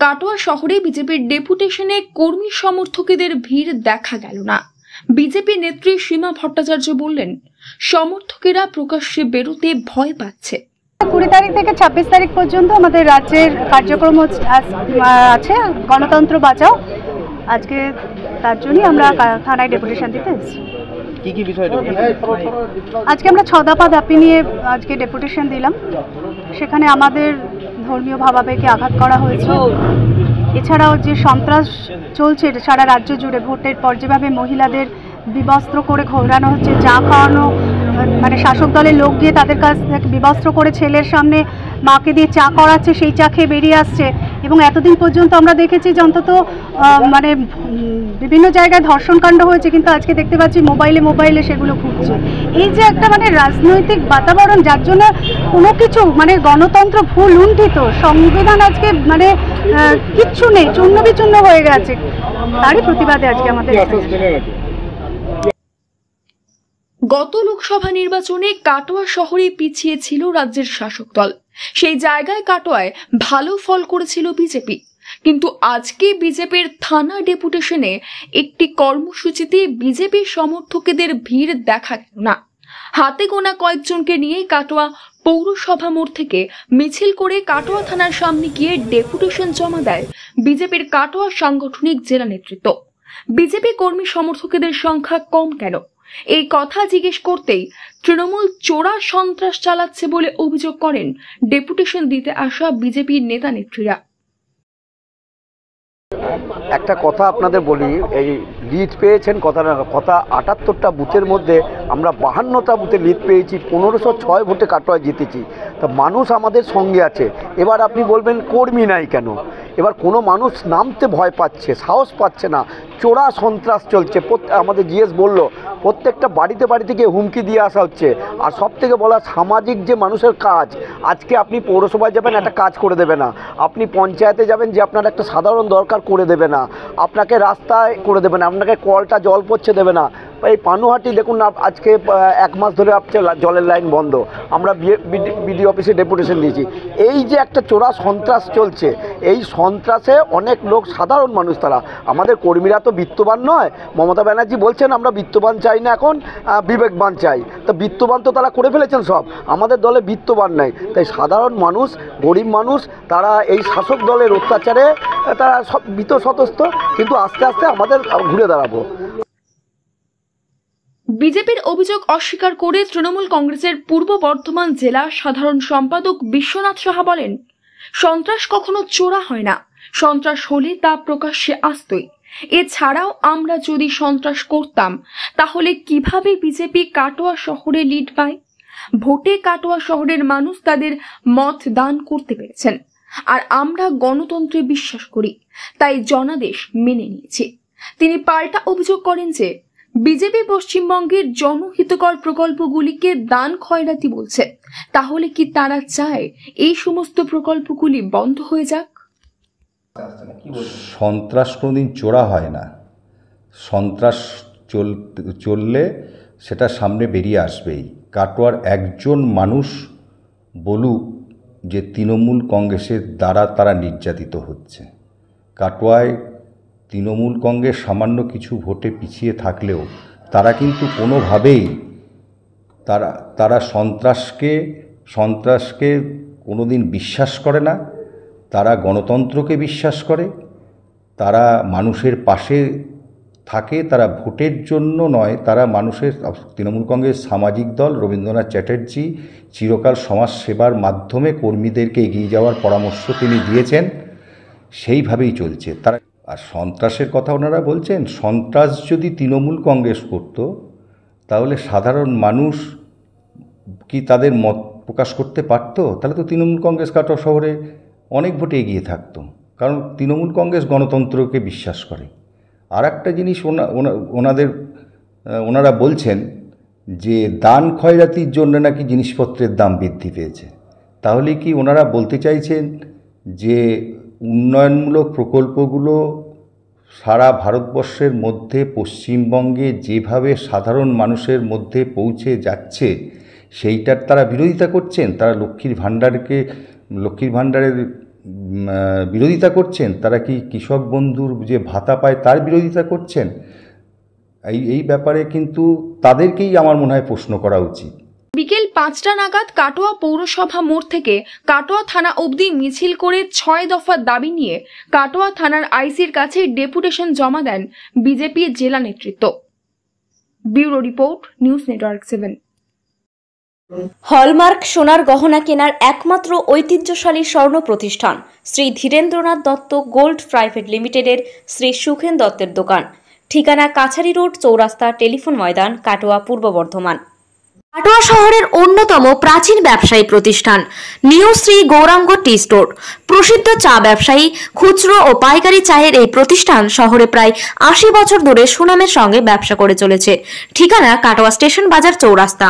কাটোয়া শহরে বিজেপির ডেপুটেশনে কর্মী সমর্থকদের ভিড় দেখা গেল না। বিজেপি নেত্রী সীমা ভট্টাচার্য বললেন, সমর্থকেরা প্রকাশ্যে বেরোতে ভয় পাচ্ছে। 20 তারিখ থেকে 26 তারিখ পর্যন্ত আমাদের রাজ্যের কার্যক্রম আছে গণতন্ত্র বাঁচাও। আজকে তার জন্যই আমরা থানায় ডেপুটেশন দিতে এসেছি। কি কি বিষয়? আজকে আমরা 6 দফা দাবি নিয়ে আজকে ডেপুটেশন দিলাম। সেখানে আমাদের ধর্মীয় ভাবাবেগে আঘাত করা হয়েছে। এছাড়াও যে সন্ত্রাস চলছে সারা রাজ্য জুড়ে, ভোটের পর যেভাবে মহিলাদের বিবস্ত্র করে ঘোরানো হচ্ছে, চা খাওয়ানো, মানে শাসক দলের লোক গিয়ে তাদের কাছ থেকে বিবস্ত্র করে ছেলের সামনে মাকে দিয়ে চা করাচ্ছে, সেই চা খেয়ে বেরিয়ে আসছে। এবং এতদিন পর্যন্ত আমরা দেখেছি যে অন্তত মানে বিভিন্ন জায়গায় ধর্ষণকাণ্ড হয়েছে, কিন্তু আজকে দেখতে পাচ্ছি মোবাইলে সেগুলো ঘুরছে। এই যে একটা মানে রাজনৈতিক বাতাবরণ, যার জন্য কোনো কিছু মানে গণতন্ত্র ভুল লুণ্ঠিত, সংবিধান আজকে মানে কিচ্ছু নেই, চূর্ণ বিচূর্ণ হয়ে গেছে, তারই প্রতিবাদে আজকে আমাদের। গত লোকসভা নির্বাচনে কাটোয়া শহরে পিছিয়ে ছিল রাজ্যের শাসক দল। সেই জায়গায় কাটোয়ায় ভালো ফল করেছিল বিজেপি। কিন্তু আজকে বিজেপির থানা ডেপুটেশনে একটি কর্মসূচিতে বিজেপি সমর্থকদের ভিড় দেখা গেল না। হাতে গোনা কয়েকজনকে নিয়ে কাটোয়া পৌরসভা মোড় থেকে মিছিল করে কাটোয়া থানার সামনে গিয়ে ডেপুটেশন জমা দেয় বিজেপির কাটোয়া সাংগঠনিক জেলা নেতৃত্ব। বিজেপি কর্মী সমর্থকদের সংখ্যা কম কেন, এই কথা জিজ্ঞেস করতেই তৃণমূল চোরা সন্ত্রাস চালাচ্ছে বলে অভিযোগ করেন ডেপুটেশন দিতে আসা বিজেপির নেতা নেত্রীরা। একটা কথা আপনাদের বলি, এই লিড পেয়েছেন কথা 78টা বুথের মধ্যে আমরা 52টা বুথে লিড পেয়েছি, 1506 ভোটে কাটোয়ায় জিতেছি। তা মানুষ আমাদের সঙ্গে আছে। এবার আপনি বলবেন কর্মী নাই কেন? এবার কোনো মানুষ নামতে ভয় পাচ্ছে, সাহস পাচ্ছে না, চোরা সন্ত্রাস চলছে। আমাদের জিএস বলল প্রত্যেকটা বাড়িতে গিয়ে হুমকি দিয়ে আসা হচ্ছে। আর সব থেকে বলা, সামাজিক যে মানুষের কাজ, আজকে আপনি পৌরসভায় যাবেন একটা কাজ করে দেবে না, আপনি পঞ্চায়েতে যাবেন যে আপনার একটা সাধারণ দরকার করে দেবে না, আপনাকে রাস্তায় করে দেবে না, আপনাকে কলটা জল পড়ছে দেবে না। এই পানুহাটি দেখুন না, আজকে 1 মাস ধরে জলের লাইন বন্ধ। আমরা বিডি অফিসে ডেপুটেশন দিয়েছি। এই যে একটা চোরা সন্ত্রাস চলছে, এই সন্ত্রাসে অনেক লোক, সাধারণ মানুষ, তারা আমাদের কর্মীরা তো বিত্তবান নয়। মমতা ব্যানার্জি বলছেন আমরা বিত্তবান চাই না, এখন বিবেকবান চাই। তো বিত্তবান তো তারা করে ফেলেছেন সব, আমাদের দলে বিত্তবান নাই। তাই সাধারণ মানুষ, গরিব মানুষ, তারা এই শাসক দলের অত্যাচারে তারা সব ভীতসন্ত্রস্ত। কিন্তু আস্তে আস্তে আমাদের ঘুরে দাঁড়াবো। বিজেপির অভিযোগ অস্বীকার করে তৃণমূল কংগ্রেসের পূর্ব বর্ধমান জেলা সাধারণ সম্পাদক বিশ্বনাথ সাহা বলেন, সন্ত্রাস কখনো চোরা হয় না, সন্ত্রাস হলে তা প্রকাশ্যে আসতই। এছাড়াও আমরা যদি সন্ত্রাস করতাম তাহলে কিভাবে বিজেপি কাটোয়া শহরে লিড পায়? ভোটে কাটোয়া শহরের মানুষ তাদের মত দান করতে পেরেছেন, আর আমরা গণতন্ত্রে বিশ্বাস করি, তাই জনাদেশ মেনে নিয়েছি। তিনি পাল্টা অভিযোগ করেন যে বিজেপি পশ্চিমবঙ্গের জনহিতকর প্রকল্পগুলিকে দান খয়রাতি বলছে। তাহলে কি তারা চায় এই সমস্ত প্রকল্পগুলি বন্ধ হয়ে যাক? সন্ত্রাস কোনোদিন চোরা হয় না। সন্ত্রাস চললে সেটা সামনে বেরিয়ে আসবেই। কাটোয়ার একজন মানুষ বলুক যে তৃণমূল কংগ্রেসের দ্বারা তারা নির্যাতিত হচ্ছে। কাটোয়ায় তৃণমূল কংগ্রেস সামান্য কিছু ভোটে পিছিয়ে থাকলেও তারা কিন্তু কোনোভাবেই তারা সন্ত্রাসকে কোনোদিন বিশ্বাস করে না। তারা গণতন্ত্রকে বিশ্বাস করে, তারা মানুষের পাশে থাকে, তারা ভোটের জন্য নয়, তারা মানুষের। তৃণমূল কংগ্রেস সামাজিক দল, রবীন্দ্রনাথ চ্যাটার্জি চিরকাল সমাজ সেবার মাধ্যমে কর্মীদেরকে এগিয়ে যাওয়ার পরামর্শ তিনি দিয়েছেন, সেইভাবেই চলছে তারা। আর সন্ত্রাসের কথা ওনারা বলছেন, সন্ত্রাস যদি তৃণমূল কংগ্রেস করত তাহলে সাধারণ মানুষ কি তাদের মত প্রকাশ করতে পারত? তাহলে তো তৃণমূল কংগ্রেস কাটোয়া শহরে অনেক ভোটে এগিয়ে থাকতো। কারণ তৃণমূল কংগ্রেস গণতন্ত্রকে বিশ্বাস করে। আর একটা জিনিস ওনারা বলছেন যে দান খয়রাতির জন্য নাকি জিনিসপত্রের দাম বৃদ্ধি পেয়েছে। তাহলে কি ওনারা বলতে চাইছেন যে উন্নয়নমূলক প্রকল্পগুলো সারা ভারতবর্ষের মধ্যে পশ্চিমবঙ্গে যেভাবে সাধারণ মানুষের মধ্যে পৌঁছে যাচ্ছে সেইটার তারা বিরোধিতা করছেন? তারা লক্ষ্মীর ভাণ্ডারের বিরোধিতা করছেন? তারা কি কৃষক বন্ধুর যে ভাতা পায় তার বিরোধিতা করছেন? এই ব্যাপারে কিন্তু তাদেরকেই আমার মনে হয় প্রশ্ন করা উচিত। বিকেল 5টা নাগাদ কাটোয়া পৌরসভা মোড় থেকে কাটোয়া থানা অবধি মিছিল করে 6 দফা দাবি নিয়ে কাটোয়া থানার আইসির কাছে ডেপুটেশন জমা দেন বিজেপি জেলা নেতৃত্ব। Bureau report, news network 7। Hallmark সোনার গহনা কেনার একমাত্র ঐতিহ্যশালী স্বর্ণ প্রতিষ্ঠান শ্রী ধীরেন্দ্রনাথ দত্ত গোল্ড প্রাইভেট লিমিটেডের শ্রী সুখেন দত্তের দোকান। ঠিকানা কাছারি রোড, চৌরাস্তা, টেলিফোন ময়দান, কাটোয়া, পূর্ব বর্ধমান। কাটোয়া শহরের অন্যতম প্রাচীন ব্যবসায়ী প্রতিষ্ঠান new Shri Gouranga tea store. প্রসিদ্ধ চা ব্যবসায়ী, খুচরো ও পাইকারি চায়ের এই প্রতিষ্ঠান শহরে প্রায় 80 বছর ধরে সুনামের সঙ্গে ব্যবসা করে চলেছে। ঠিকানা কাটোয়া স্টেশন বাজার, চৌরাস্তা।